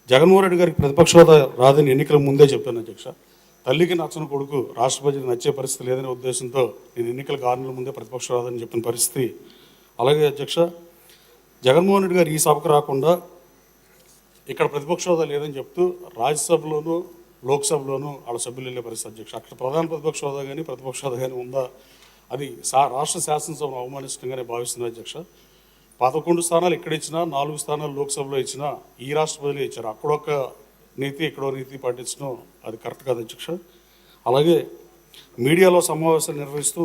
జగన్మోహన్ రెడ్డి గారికి ప్రతిపక్ష హోదా రాదని ఎన్నికల ముందే చెప్పాను అధ్యక్ష. తల్లికి నచ్చని కొడుకు రాష్ట్రపతికి నచ్చే పరిస్థితి లేదనే ఉద్దేశంతో నేను ఎన్నికలకు 6 నెలల ముందే ప్రతిపక్ష హోదాని చెప్పిన పరిస్థితి. అలాగే అధ్యక్ష, జగన్మోహన్ రెడ్డి గారు ఈ సభకు రాకుండా ఇక్కడ ప్రతిపక్ష హోదా లేదని చెప్తూ రాజ్యసభలోనూ లోక్సభలోనూ వాళ్ళ సభ్యులు వెళ్ళే పరిస్థితి అధ్యక్ష. అక్కడ ప్రధాన ప్రతిపక్ష హోదా కానీ ప్రతిపక్ష హోదా కానీ ఉందా, అది రాష్ట్ర శాసనసభను అవమానిస్తుండగానే భావిస్తున్నారు అధ్యక్ష. 11 స్థానాలు ఇక్కడ ఇచ్చినా, 4 స్థానాలు లోక్సభలో ఇచ్చినా ఈ రాష్ట్రపతిలో ఇచ్చారు. అక్కడొక నీతి ఇక్కడో నీతి పాటించడం అది కరెక్ట్ కాదు అధ్యక్ష. అలాగే మీడియాలో సమావేశాలు నిర్వహిస్తూ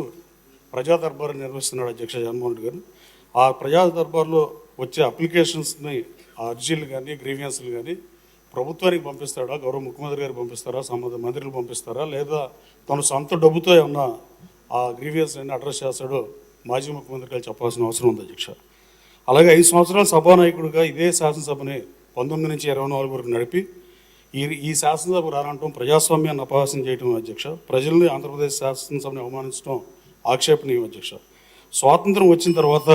ప్రజా దర్బారు నిర్వహిస్తున్నాడు అధ్యక్ష జగన్మోహన్ రెడ్డి గారు. ఆ ప్రజా దర్బార్లో వచ్చే అప్లికేషన్స్ని, ఆ అర్జీలు కానీ గ్రీవియన్స్లు కానీ ప్రభుత్వానికి పంపిస్తాడా, గౌరవ ముఖ్యమంత్రి గారికి పంపిస్తారా, సంబంధిత మంత్రులు పంపిస్తారా, లేదా తను సొంత డబ్బుతో ఏమన్నా ఆ గ్రీవియన్స్ అన్ని అడ్రస్ చేస్తాడో మాజీ ముఖ్యమంత్రి గారు చెప్పాల్సిన అవసరం ఉంది అధ్యక్ష. అలాగే 5 సంవత్సరాల సభానాయకుడిగా ఇదే శాసనసభని 19 నుంచి 24 వరకు నడిపి ఈ శాసనసభ రానంటం ప్రజాస్వామ్యాన్ని అపహాస్యం చేయడం అధ్యక్ష. ప్రజల్ని ఆంధ్రప్రదేశ్ శాసనసభని అవమానించడం ఆక్షేపణీయం అధ్యక్ష. స్వాతంత్రం వచ్చిన తర్వాత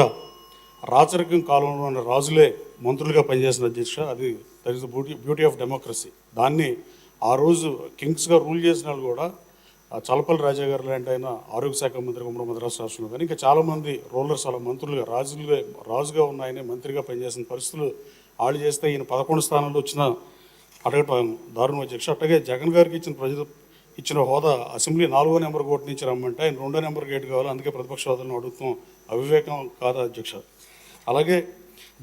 రాచరికం కాలంలో ఉన్న రాజులే మంత్రులుగా పనిచేసిన అధ్యక్ష. అది that is the beauty of democracy. దాన్ని ఆ రోజు కింగ్స్గా రూల్ చేసిన వాళ్ళు కూడా చలపల్లి రాజా గారు లాంటి ఆయన ఆరోగ్య శాఖ మంత్రిగా ఉమ్మడి మద్రాసు రాష్ట్రంలో కానీ ఇంకా చాలామంది రూలర్స్ అలా మంత్రులుగా రాజుగా ఉన్న ఆయనే మంత్రిగా పనిచేసిన పరిస్థితులు వాళ్ళు చేస్తే ఈయన 11 స్థానాల్లో వచ్చిన అడగటం దారుణం అధ్యక్ష. అట్లాగే జగన్ గారికి ఇచ్చిన హోదా అసెంబ్లీ 4వ నెంబర్ గేట్ నుంచి రమ్మంటే ఆయన 2వ నెంబర్ గేట్ కావాలి, అందుకే ప్రతిపక్ష హోదాలను అడుగుతాం. అవివేకం కాదా అధ్యక్ష. అలాగే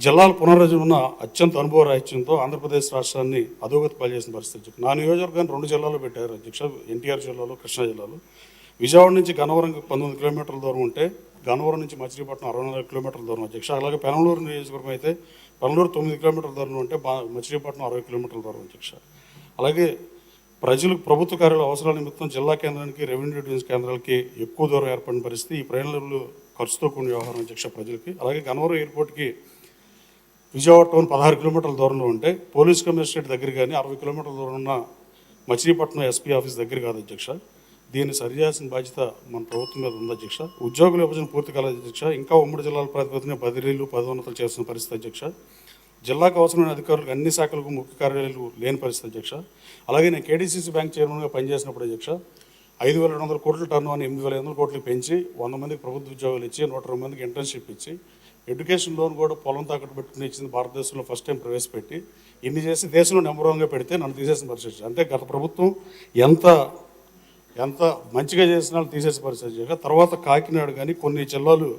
జిల్లాల పునర్రచన అత్యంత అనుభవ రాహిత్యంతో ఆంధ్రప్రదేశ్ రాష్ట్రాన్ని అధోగతి పాల్చేసిన పరిస్థితి. నా నియోజకవర్గాన్ని 2 జిల్లాలు పెట్టారు అధ్యక్ష, ఎన్టీఆర్ జిల్లాలో, కృష్ణా జిల్లాలో. విజయవాడ నుంచి గన్నవరం 19 కిలోమీటర్ల దూరం ఉంటే గన్నవరం నుంచి మచిలీపట్నం 64 కిలోమీటర్ల దూరం అధ్యక్ష. అలాగే పెనమలూరు నియోజకవర్గం అయితే పెనమలూరు 9 కిలోమీటర్ల దూరం ఉంటే మచిలీపట్నం 60 కిలోమీటర్ల దూరం అధ్యక్ష. అలాగే ప్రజలకు ప్రభుత్వ కార్యాలయ అవసరాల నిమిత్తం జిల్లా కేంద్రానికి, రెవెన్యూ డివిజన్ కేంద్రాలకి ఎక్కువ దూరం ఏర్పడిన పరిస్థితి. ఈ ప్రయాణాలు ఖర్చుతో కూడిన వ్యవహారం అధ్యక్ష ప్రజలకి. అలాగే గన్నవరం ఎయిర్పోర్ట్కి విజయవాడ టౌన్ 16 కిలోమీటర్ల దూరంలో ఉంటే పోలీస్ కమిషనరేట్ దగ్గర కానీ 60 కిలోమీటర్ల దూరం ఉన్న మచిలీపట్నం ఎస్పీ ఆఫీస్ దగ్గర కాదు అధ్యక్ష. దీన్ని సరిచేయాల్సిన బాధ్యత మన ప్రభుత్వం మీద ఉంది అధ్యక్ష. ఉద్యోగుల విభజన పూర్తి కాలేదు అధ్యక్ష. ఇంకా ఉమ్మడి జిల్లాల ప్రాతిపదికన బదిలీలు, పదోన్నతులు చేస్తున్న పరిస్థితి అధ్యక్ష. జిల్లాకు అవసరమైన అధికారులకు అన్ని శాఖలకు ముఖ్య కార్యాలయాలు లేని పరిస్థితి అధ్యక్ష. అలాగే నేను కేడీసీసీ బ్యాంక్ చైర్మన్గా పనిచేసినప్పుడు అధ్యక్ష 5,200 కోట్ల టర్న్ అని 8,500 కోట్లకు పెంచి 100 మందికి ప్రభుత్వ ఉద్యోగాలు ఇచ్చి 120 మందికి ఇంటర్న్షిప్ ఇచ్చి ఎడ్యుకేషన్ లోన్ కూడా పొలం తాకట్టు పెట్టుకుని ఇచ్చింది భారతదేశంలో ఫస్ట్ టైం ప్రవేశపెట్టి ఇన్ని చేసి దేశంలో నెంబర్ 1గా పెడితే నన్ను తీసేసిన పరిస్థితి. అంటే గత ప్రభుత్వం ఎంత మంచిగా చేసిన వాళ్ళు తీసేసే పరిస్థితి. తర్వాత కాకినాడ కానీ కొన్ని జిల్లాలు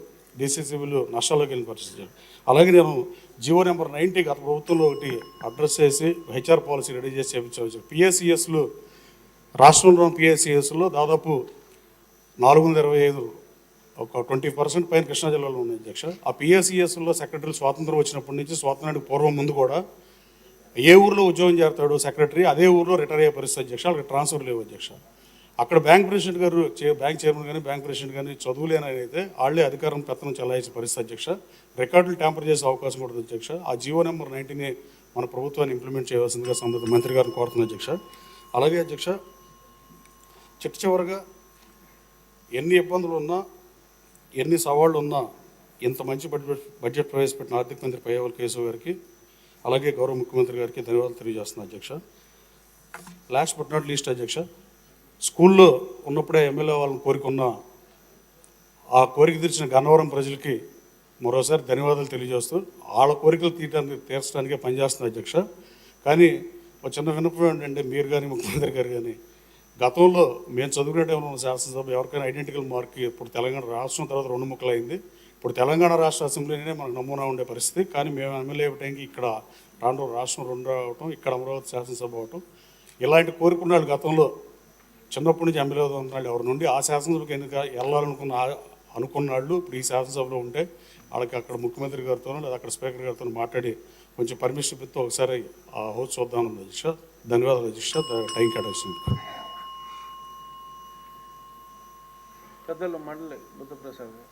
డీసీసీబీలు నష్టాల్లోకి వెళ్ళిన పరిస్థితి. అలాగే నేను జీవో నెంబర్ 90 గత ప్రభుత్వంలో ఒకటి అడ్రస్ చేసి హెచ్ఆర్ పాలసీ రెడీ చేసి చేయించవచ్చు. పిఎస్సిఎస్లు రాష్ట్రంలో పిఎస్సిఎస్లో దాదాపు 425 ఒక 20% పైన కృష్ణా జిల్లాలో ఉన్నాయి అధ్యక్ష. ఆ పిఎస్సిఎస్లో సెక్రటరీ స్వాతంత్రం వచ్చినప్పటి నుంచి స్వాతంత్రానికి పూర్వం ముందు కూడా ఏ ఊరిలో ఉద్యోగం చేస్తాడు సెక్రటరీ అదే ఊరిలో రిటైర్ అయ్యే పరిస్థితి అధ్యక్ష. వాళ్ళకి ట్రాన్స్ఫర్ లేవు అధ్యక్ష. అక్కడ బ్యాంక్ ప్రెసిడెంట్ గారు, బ్యాంక్ చైర్మన్ కానీ బ్యాంక్ ప్రెసిడెంట్ కానీ చదువులేని అయితే వాళ్ళే అధికారం పెత్తనం చెలాయించే పరిస్థితి అధ్యక్ష. రికార్డులు ట్యాంపర్ చేసే అవకాశం కూడా అధ్యక్ష. ఆ జీవో నెంబర్ 90ని మన ప్రభుత్వాన్ని ఇంప్లిమెంట్ చేయవలసిందిగా సంబంధిత మంత్రి గారిని కోరుతుంది అధ్యక్ష. అలాగే అధ్యక్ష, చివరగా ఎన్ని ఇబ్బందులు ఉన్నా, ఎన్ని సవాళ్ళు ఉన్నా ఇంత మంచి బడ్జెట్ ప్రవేశపెట్టిన ఆర్థిక మంత్రి పయ్యావుల కేశవ్ గారికి, అలాగే గౌరవ ముఖ్యమంత్రి గారికి ధన్యవాదాలు తెలియజేస్తున్నాను అధ్యక్ష. లాస్ట్ బట్ నాట్ లీస్ట్ అధ్యక్ష, స్కూల్లో ఉన్నప్పుడే ఎమ్మెల్యే వాళ్ళని కోరికున్న ఆ కోరిక తీర్చిన గన్నవరం ప్రజలకి మరోసారి ధన్యవాదాలు తెలియజేస్తూ వాళ్ళ కోరికలు తీర్చడానికే పనిచేస్తుంది అధ్యక్ష. కానీ ఒక చిన్న విన్నపం ఏంటంటే మీరు కానీ ముఖ్యమంత్రి గారు కానీ గతంలో మేము చదువుకునే టైంలో ఉన్న శాసనసభ ఎవరికైనా ఐడెంటికల్ మార్క్ ఇప్పుడు తెలంగాణ రాష్ట్రం తర్వాత 2 ముక్కలు అయింది. ఇప్పుడు తెలంగాణ రాష్ట్ర అసెంబ్లీనే మనకు నమూనా ఉండే పరిస్థితి. కానీ మేము ఎమ్మెల్యే టైంకి ఇక్కడ రాష్ట్రం 2 అవటం, ఇక్కడ అమరావతి శాసనసభ అవటం, ఇలాంటి కోరుకున్నాడు గతంలో చిన్నప్పటి నుంచి ఎమ్మెల్యే ఉన్నాడు ఎవరి నుండి ఆ శాసనసభకి అనుకున్నాళ్ళు ఇప్పుడు ఈ శాసనసభలో ఉంటే వాళ్ళకి అక్కడ ముఖ్యమంత్రి గారితోనో లేదా అక్కడ స్పీకర్ గారితో మాట్లాడి కొంచెం పర్మిషన్ పెడితే ఒకసారి ఆ హౌస్ చూద్దామని అధ్యక్ష. ధన్యవాదాలు అధ్యక్ష, టైం కేటాయించింది. పెద్దలు మండలి బుద్ధప్రసాద్ గారు.